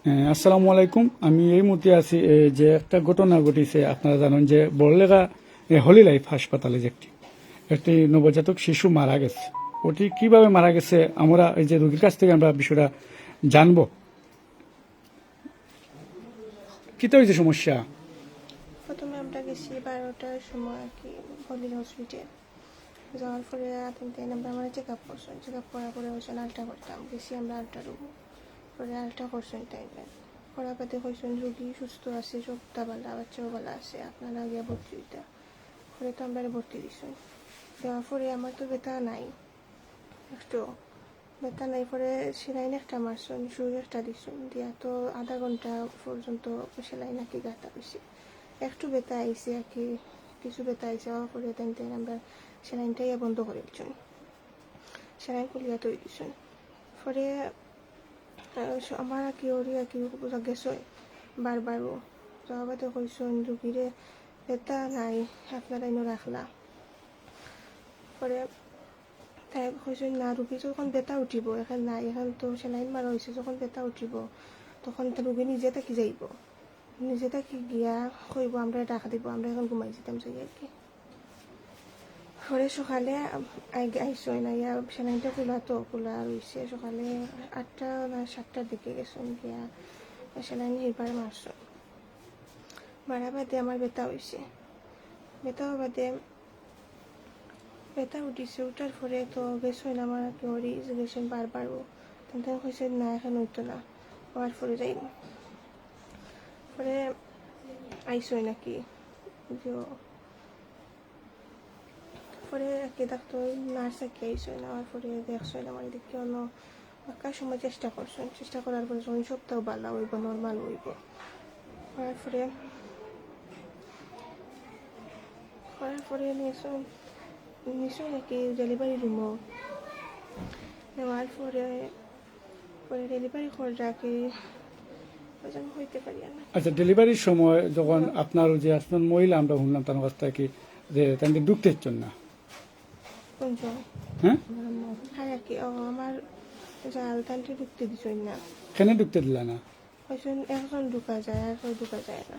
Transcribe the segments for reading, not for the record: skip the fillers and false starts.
আসসালামু আলাইকুম। আমি এই মুহূর্তে আছি যে একটা ঘটনা ঘটেছে। আপনারা জানেন যে বড়লেখা হলি লাইফ হাসপাতালে যে একটি নবজাতক শিশু মারা গেছে। ওটি কিভাবে মারা গেছে আমরা এই যে রোগীর কাছ থেকে আমরা বিষয়টা জানবো। কিতা হয়েছে সমস্যা? প্রথমে আমরা গেছি 12টার সময় আর কি হলি হসপিটাল যাওয়ার পরে তিনটে আমরা মানে চেক আপ করছেন। চেক আপ করার পরে হয়েছেন আলট্রা করতাম, গেছি আমরা আলট্রা রুম, পরে আলট্রা করছেন টাইমে করার বাদে হয়েছেন রুগী সুস্থ আছে, সবটা ভালো, বাচ্চাও ভালো আছে, আপনারা গিয়ে ভর্তি হইতা পরে তো আমরা ভর্তি দিচ্ছেন। দেওয়ার পরে আমার তো ব্যথা নাই, একটু ব্যথা নাই, পরে সেলাইন একটা মারছেন, সুই একটা দিচ্ছেন, দিয়া তো আধা ঘন্টা পর্যন্ত সেলাই নাকি গাঁথা হয়েছে। একটু ব্যথা আইসে আর কি, কিছু ব্যথা আইসে হওয়ার পরে তেন আমরা সেলাইনটাই বন্ধ করে দিচ্ছেন, সেলাইন খুলিয়া তৈরি দিচ্ছেন। পরে আমার আর কি ওরি আর কি গেছে বারবারও যাওয়া বাদে কইছেন রুগীরে ব্যথা নাই, আপনারা ইনো রাখলা। পরে তাই কইছেন না, রুগী যখন ব্যথা উঠিব, এখন নাই, এখন তো সেলাইন মারা হয়েছে, যখন ব্যথা উঠিব তখন রুগী নিজে থাকি যাইব, নিজে থাকি গিয়া কইব আমরা টাকা দিব, আমরা এখন ঘুমাই যেতাম যাই আর কি। পরে সকালে আইসই না, ইয়া সেলাইনটা খোলা রয়েছে, সকালে 8টা না 7টার দিকে গেছেন গিয়া সেলাইন এইবার মারছ মারা বাদে আমার ব্যথা হয়েছে। ব্যথা বাদে ব্যথা উঠিছে, উঠার পরে তো গেছই না আমার কি হরি গেছেন বারবারও, তেন কইছে না এখন হইতো না, হওয়ার পরে যাই পরে আইসই নাকি যে পরে কি ডাক্তার নার্স আর কি আইসই না, হওয়ার পরে দেখছই না আমার দেখি অন্য বাক্কার সময় চেষ্টা করছেন, চেষ্টা করার পরে যখন সপ্তাহ ভালো হইব, নর্মাল হইব, হওয়ার পরে নিশ্চয় নাকি ডেলিভারি রুমও নেওয়ার পরে ডেলিভারি করে রাখি হইতে পারি না। আচ্ছা, ডেলিভারির সময় যখন আপনার যে আসলেন মহিলা আমরা শুনলাম তার কাছ থেকে যে তাদের ঢুকতে ইচ্ছেন না, কোনজন? হ্যাঁ হ্যাঁ আর কি আমার জাল তান্তে ঢুকতে দিছই না, কেন ঢুকতে দিলা না? কইছেন একজন ঢুকা যায় আর কেউ ঢুকা যায় না।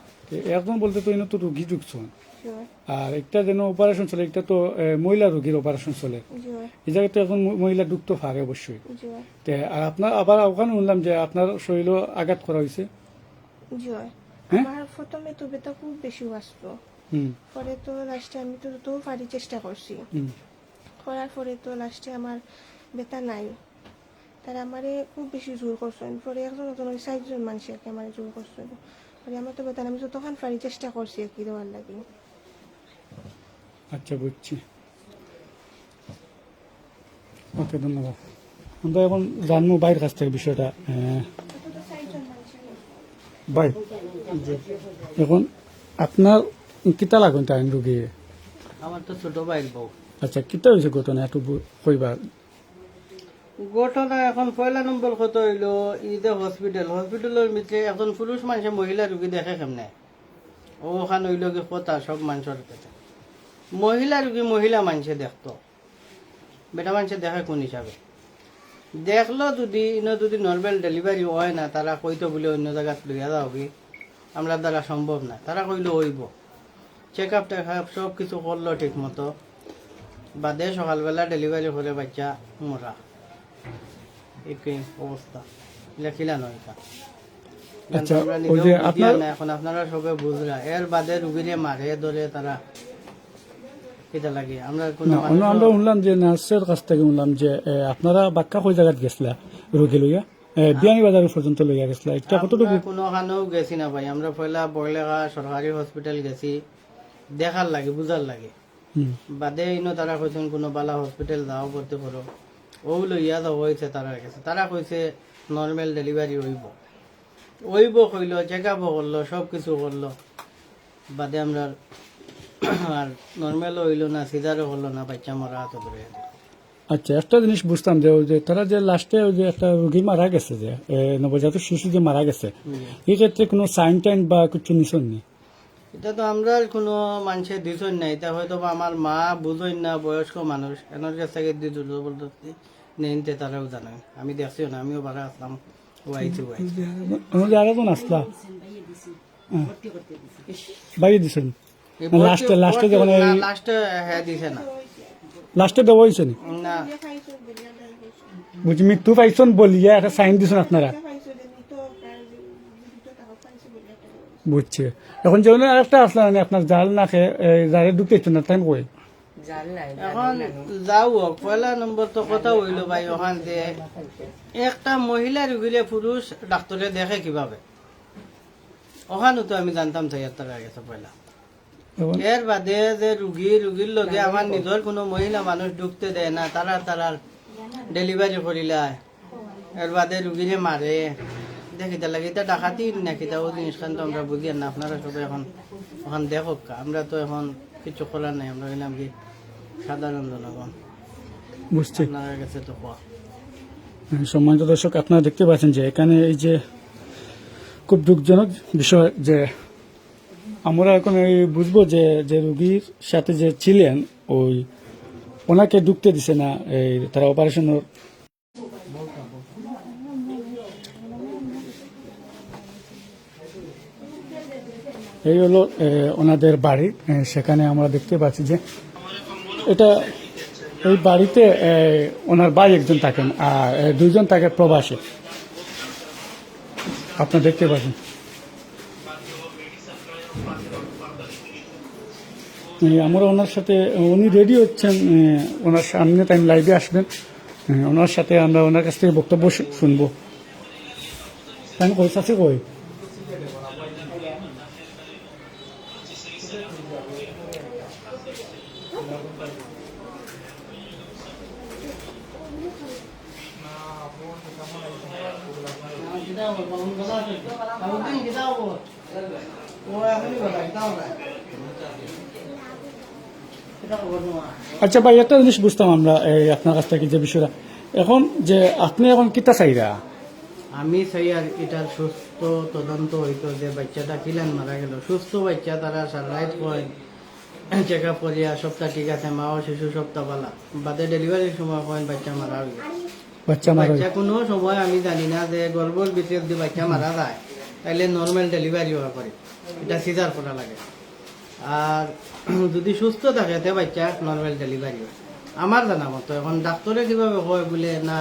একজন বলতে তো এনে তো রুগী ঢুকছেন, জয় আর একটা যেন অপারেশন চলে, একটা তো মহিলা রোগীর অপারেশন চলে, জয় এই জায়গায় তো এখন মহিলা ঢুকতে পারে অবশ্যই। জয় আর আপনার আবার ওখানে শুনলাম যে আপনার শরীরও আঘাত করা হয়েছে। জয় হ্যাঁ? আমার প্রথমে তো ব্যথা খুব বেশি আসলো, হুম পরে তো লাস্টে আমি তো পারি চেষ্টা করছি, হুম করার পরে তো লাস্টে আমার ব্যথা নাই, তারা আমারে খুব বেশি জোর করছেন, পরে একজন 4জন মানুষ আর কি আমার জোর করছেন, পরে আমার তো ব্যথা নাই, আমি যতক্ষণ পারি চেষ্টা করছি আর কি দেওয়ার লাগে। আচ্ছা, বুঝছি। ওকে, ধন্যবাদ। আমরা এখন জানবো বাইরের কাছ থেকে বিষয়টা। ভাই, এখন আপনার কিতা লাগুন টাইম রুগী? আমার তো ছোট ভাইয়ের বউ। আচ্ছা, কিতা হয়েছে ঘটনা একটু কইবা? ঘটনা এখন পয়লা নম্বর কত হইলো ইদে হসপিটালের ভিতরে এখন পুরুষ মানুষে মহিলা রুগী দেখে কেমনে, ওখান হইল কি কথা সব মানুষের কাছে মহিলা রুগী মহিলা মানুষে দেখতো, বেটা মানুষে দেখে কোন হিসাবে দেখলো, যদি নর্মাল ডেলিভারি হয় না তারা কইতো বলে অন্য জায়গাত লইয়া যাও কি আমরা দ্বারা সম্ভব না, তারা কইলো হইব, চেক আপ টেকআপ সব কিছু করলো ঠিক মতো, বাদে সকালবেলা ডেলিভারি করে বাচ্চা মরা, একই অবস্থা লেখিলা নয় এটা। আচ্ছা, আমরা ওই যে নিজেও বুঝিয়া আপনার না, এখন আপনারা সবে বুঝলা, এর বাদে রুগীরে মারে ধরে তারা এটা লাগে আমরা কোনো আমরা শুনলাম যে নার্সের কাছ থেকে শুনলাম যে আপনারা বাক্কা কই জায়গাত গেছিলা রুগী লইয়া, বিয়ানি বাজার পর্যন্ত লইয়া গেছিলা, এটা কতটুকু? কোনোখানেও গেছি না ভাই, আমরা পয়লা বড়লেখা সরকারি হসপিটাল গেছি দেখার লাগে বুঝার লাগে, হুম, বাদে ইনো তারা কইছেন কোনো বালা হসপিটাল যাও করতে করো, ও লইয়া যাও হয়েছে তারা গেছে, তারা কইছে নর্মাল ডেলিভারি হইব কইলো, চেক আপও করলো সব কিছু করলো, বাদে আমরা আর নর্মালও হইলো না, সিজারও হলো না, বাচ্চা মরা হাতে ধরে। আচ্ছা, একটা জিনিস বুঝতাম যে ওই যে তারা যে লাস্টে ওই যে একটা রোগী মারা গেছে, যে নবজাতক শিশু যে মারা গেছে, এই ক্ষেত্রে কোনো সাইন টাইন বা কিছু নিছন নি? এটা তো আমরা কোনো মানুষে দিছই না, এটা হয়তো বা আমার মা বুঝই না, বয়স্ক মানুষ এনার কাছ থেকে জবরদস্তি নেনতে তারাও জানে, আমি দেখছিও না, আমিও বাড়া আসলাম ও আইছে ও আইছে। আমাদের আরেকজন আসলা বাইরে দিছেন এই লাস্টে লাস্টে যখন লাস্টে হ্যাঁ দিছে না লাস্টে দেওয়া হয়েছে নি না খাইছো বলি আমরা বলছি বুঝি মৃত্যু পাইছেন বলিয়া একটা সাইন দিছেন আপনারা খাইছো যে তো প্রায় তো টাকা পাইছো বলি একটা বুঝছে এখন যেমন আরেকটা আসলা মানে আপনার জাল না খেয়ে জালে ঢুকতেছেন না টাইম কই এখন যাও হোক পয়লা নম্বর তো কথা হইলো ভাই ওখান যে একটা মহিলা রুগীরে পুরুষ ডাক্তারে দেখে কিভাবে ওখানে তো আমি জানতাম তাই তারা গেছে পয়লা এখন এর বাদে যে রুগীর লগে আমার নিজের কোনো মহিলা মানুষ ঢুকতে দেয় না তারার ডেলিভারি করিলায় এর বাদে রুগীরে মারে দেখিতে লাগে এটা ডাকাতি নাকি তা ও জিনিসখান তো আমরা বুঝি না আপনারা সবাই এখন ওখান দেখো আমরা তো এখন কিছু করার নাই আমরা গেলাম কি সাধারণ জনগণ বুঝছি আপনারা কাছে তো কোয়া সম্মানিত দর্শক আপনারা দেখতে পাচ্ছেন যে এখানে এই যে খুব দুঃখজনক বিষয় যে আমরা এখন এই বুঝবো যে যে রুগীর সাথে যে ছিলেন ওই ওনাকে ঢুকতে দিছে না এই তারা অপারেশনের এই হলো ওনাদের বাড়ি সেখানে আমরা দেখতে পাচ্ছি যে এটা এই বাড়িতে ওনার ভাই একজন থাকেন আর দুইজন থাকে প্রবাসী আপনারা দেখতে পাচ্ছেন আমরা ওনার সাথে উনি রেডি হচ্ছেন ওনার সামনে টাইম লাইভে আসবেন ওনার সাথে আমরা ওনার কাছ থেকে বক্তব্য শুনবো টাইম কই আছে কই আচ্ছা ভাই একটা জিনিস বুঝতাম আমরা এই আপনার কাছ থেকে যে বিষয়টা এখন যে আপনি এখন কিতা চাইরা আমি চাই আর এটার সুস্থ তদন্ত হইতো যে বাচ্চাটা কিলান মারা গেল সুস্থ বাচ্চা তারা সারাইট হয় চেক আপ করিয়া সপ্তাহ ঠিক আছে মা ও শিশু সপ্তাহ পালা বাদে ডেলিভারির সময় হয় বাচ্চা মারা হয়ে বাচ্চা মারা বাচ্চা কোনো সময় আমি জানি না যে গর্ভর ভিতরে যদি বাচ্চা মারা যায় তাহলে নর্মাল ডেলিভারি হওয়া পারে এটা সিজার করা লাগে আর যদি সুস্থ থাকে তে বাচ্চা নর্মাল ডেলিভারি হয় আমার জানা মতো এখন ডাক্তারে কিভাবে হয় বলে না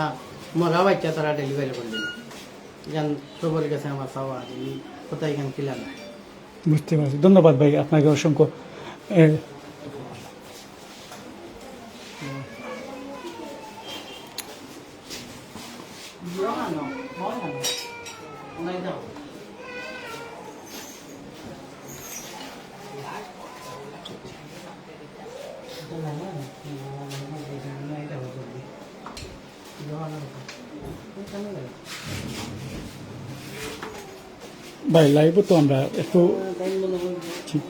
মরা বাচ্চা তারা ডেলিভারি করে দিল এখান সবার কাছে আমার চাওয়া কোথায় এখান কিলা না বুঝতে পারছি ধন্যবাদ ভাই আপনাকে অসংখ্য ভাই লাইভও তো আমরা একটু ঠিক